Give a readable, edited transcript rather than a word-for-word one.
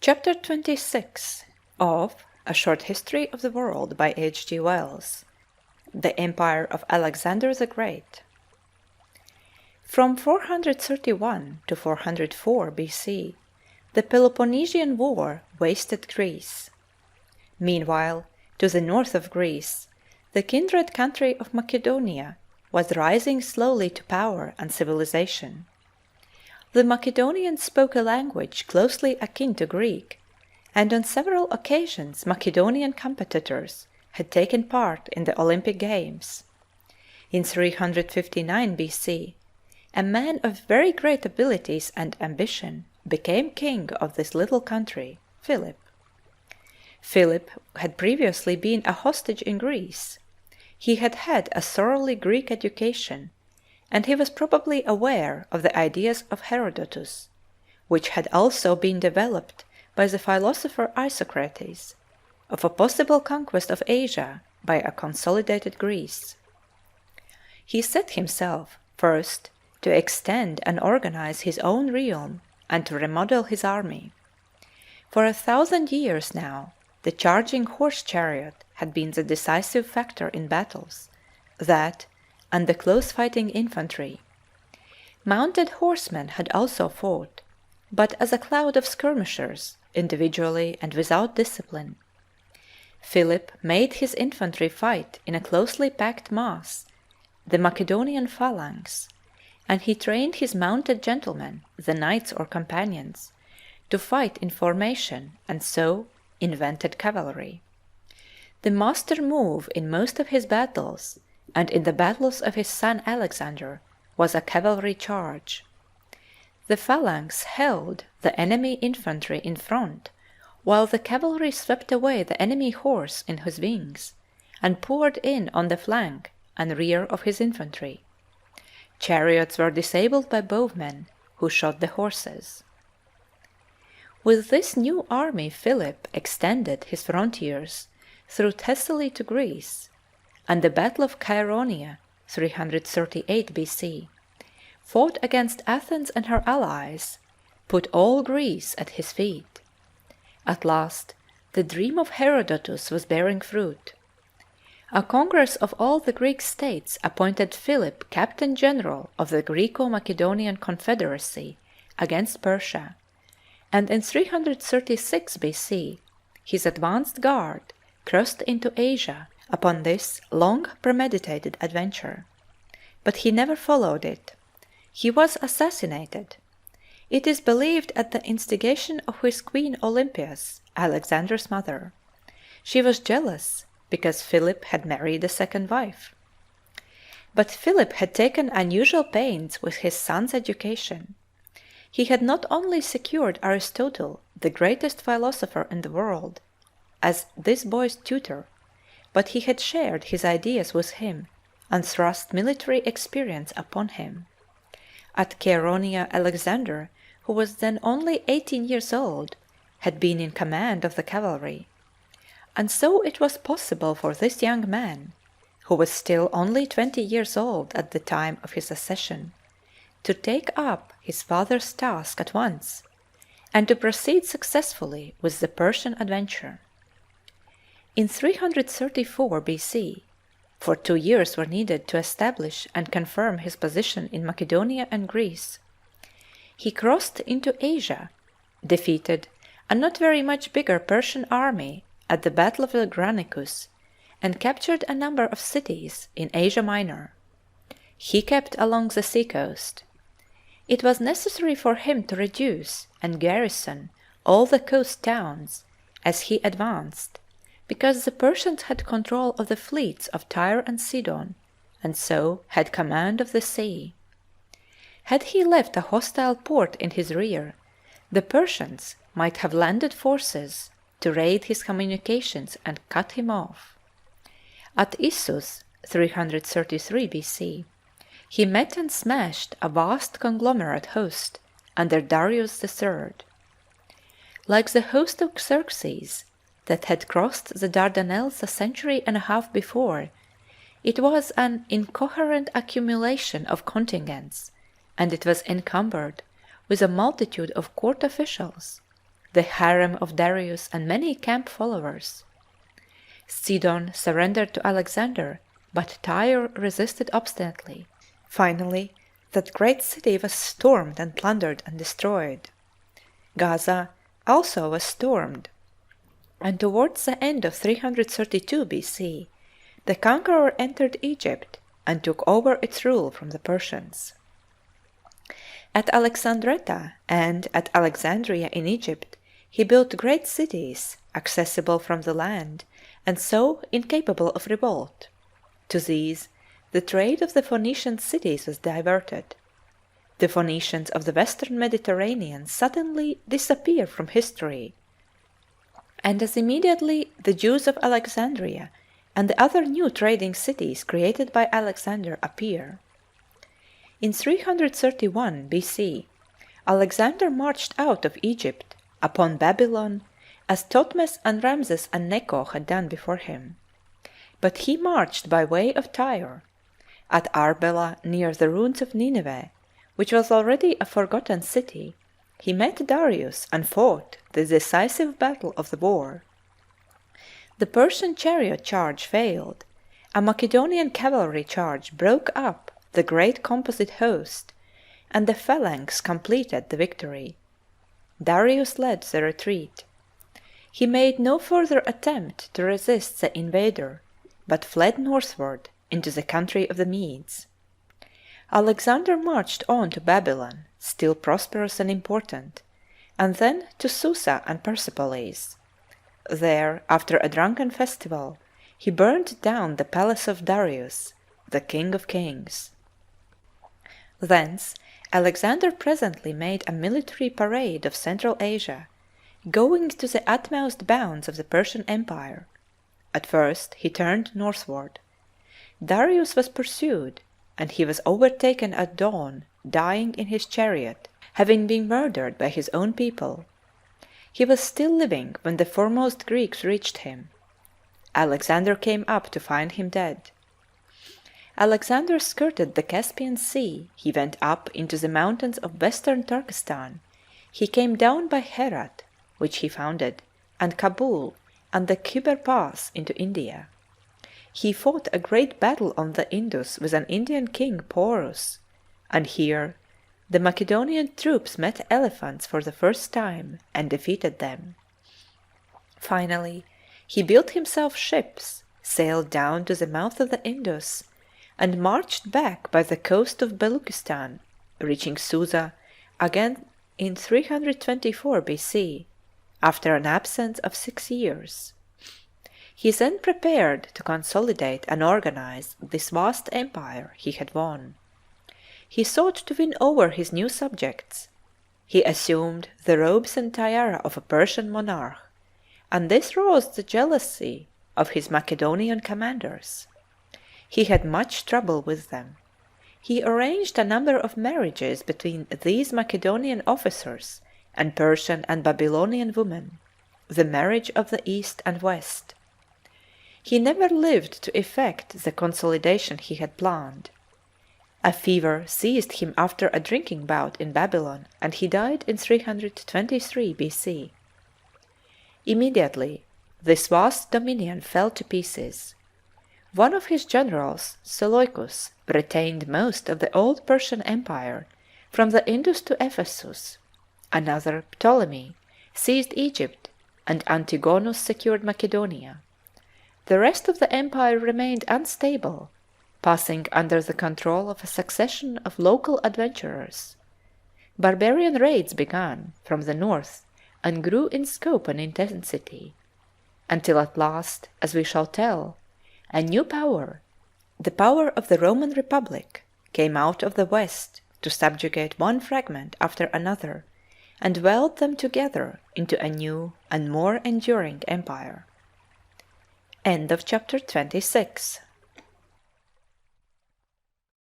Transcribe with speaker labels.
Speaker 1: Chapter 26 of A Short History of the World by H. G. Wells. The Empire of Alexander the Great. From 431 to 404 BC, the Peloponnesian War wasted Greece. Meanwhile, to the north of Greece, the kindred country of Macedonia was rising slowly to power and civilization. The Macedonians spoke a language closely akin to Greek, and on several occasions Macedonian competitors had taken part in the Olympic Games. In 359 BC, a man of very great abilities and ambition became king of this little country, Philip. Philip had previously been a hostage in Greece. He had had a thoroughly Greek education, and he was probably aware of the ideas of Herodotus, which had also been developed by the philosopher Isocrates, of a possible conquest of Asia by a consolidated Greece. He set himself, first, to extend and organize his own realm and to remodel his army. For 1,000 years now, the charging horse chariot had been the decisive factor in battles, that and the close-fighting infantry. Mounted horsemen had also fought, but as a cloud of skirmishers, individually and without discipline. Philip made his infantry fight in a closely packed mass, the Macedonian phalanx, and he trained his mounted gentlemen, the knights or companions, to fight in formation, and so invented cavalry. The master move in most of his battles, and in the battles of his son Alexander, was a cavalry charge. The phalanx held the enemy infantry in front, while the cavalry swept away the enemy horse in his wings, and poured in on the flank and rear of his infantry. Chariots were disabled by bowmen, who shot the horses. With this new army Philip extended his frontiers through Thessaly to Greece, and the Battle of Chaeronea, 338 BC, fought against Athens and her allies, put all Greece at his feet. At last, the dream of Herodotus was bearing fruit. A congress of all the Greek states appointed Philip captain general of the Greco-Macedonian Confederacy against Persia, and in 336 BC, his advanced guard crossed into Asia upon this long premeditated adventure. But he never followed it. He was assassinated. It is believed at the instigation of his queen Olympias, Alexander's mother. She was jealous because Philip had married a second wife. But Philip had taken unusual pains with his son's education. He had not only secured Aristotle, the greatest philosopher in the world, as this boy's tutor, but he had shared his ideas with him and thrust military experience upon him. At Chaeronea, Alexander, who was then only 18 years old, had been in command of the cavalry, and so it was possible for this young man, who was still only 20 years old at the time of his accession, to take up his father's task at once, and to proceed successfully with the Persian adventure. In 334 BC, for 2 years were needed to establish and confirm his position in Macedonia and Greece, he crossed into Asia, defeated a not very much bigger Persian army at the Battle of the Granicus, and captured a number of cities in Asia Minor. He kept along the seacoast. It was necessary for him to reduce and garrison all the coast towns as he advanced, because the Persians had control of the fleets of Tyre and Sidon, and so had command of the sea. Had he left a hostile port in his rear, the Persians might have landed forces to raid his communications and cut him off. At Issus, 333 BC, he met and smashed a vast conglomerate host under Darius III. Like the host of Xerxes that had crossed the Dardanelles a century and a half before, it was an incoherent accumulation of contingents, and it was encumbered with a multitude of court officials, the harem of Darius and many camp followers. Sidon surrendered to Alexander, but Tyre resisted obstinately. Finally, that great city was stormed and plundered and destroyed. Gaza also was stormed, and towards the end of 332 BC, the conqueror entered Egypt and took over its rule from the Persians. At Alexandretta and at Alexandria in Egypt, he built great cities, accessible from the land, and so incapable of revolt. To these, the trade of the Phoenician cities was diverted. The Phoenicians of the western Mediterranean suddenly disappear from history, and as immediately the Jews of Alexandria and the other new trading cities created by Alexander appear. In 331 BC, Alexander marched out of Egypt upon Babylon as Thutmose and Ramses and Necho had done before him. But he marched by way of Tyre. At Arbela, near the ruins of Nineveh, which was already a forgotten city, he met Darius and fought the decisive battle of the war. The Persian chariot charge failed. A Macedonian cavalry charge broke up the great composite host, and the phalanx completed the victory. Darius led the retreat. He made no further attempt to resist the invader, but fled northward into the country of the Medes. Alexander marched on to Babylon, still prosperous and important, and then to Susa and Persepolis. There, after a drunken festival, he burned down the palace of Darius, the king of kings. Thence Alexander presently made a military parade of Central Asia, going to the utmost bounds of the Persian Empire. At first he turned northward. Darius was pursued, and he was overtaken at dawn, dying in his chariot, having been murdered by his own people. He was still living when the foremost Greeks reached him. Alexander came up to find him dead. Alexander skirted the Caspian Sea, he went up into the mountains of western Turkestan, he came down by Herat, which he founded, and Kabul, and the Khyber Pass into India. He fought a great battle on the Indus with an Indian king, Porus, and here the Macedonian troops met elephants for the first time and defeated them. Finally, he built himself ships, sailed down to the mouth of the Indus, and marched back by the coast of Beluchistan, reaching Susa again in 324 BC, after an absence of 6 years. He then prepared to consolidate and organize this vast empire he had won. He sought to win over his new subjects. He assumed the robes and tiara of a Persian monarch, and this roused the jealousy of his Macedonian commanders. He had much trouble with them. He arranged a number of marriages between these Macedonian officers and Persian and Babylonian women, the marriage of the East and West. He never lived to effect the consolidation he had planned. A fever seized him after a drinking bout in Babylon, and he died in 323 BC. Immediately, this vast dominion fell to pieces. One of his generals, Seleucus, retained most of the old Persian Empire, from the Indus to Ephesus. Another, Ptolemy, seized Egypt, and Antigonus secured Macedonia. The rest of the empire remained unstable, passing under the control of a succession of local adventurers. Barbarian raids began from the north and grew in scope and intensity, until at last, as we shall tell, a new power, the power of the Roman Republic, came out of the west to subjugate one fragment after another and weld them together into a new and more enduring empire. End of chapter 26.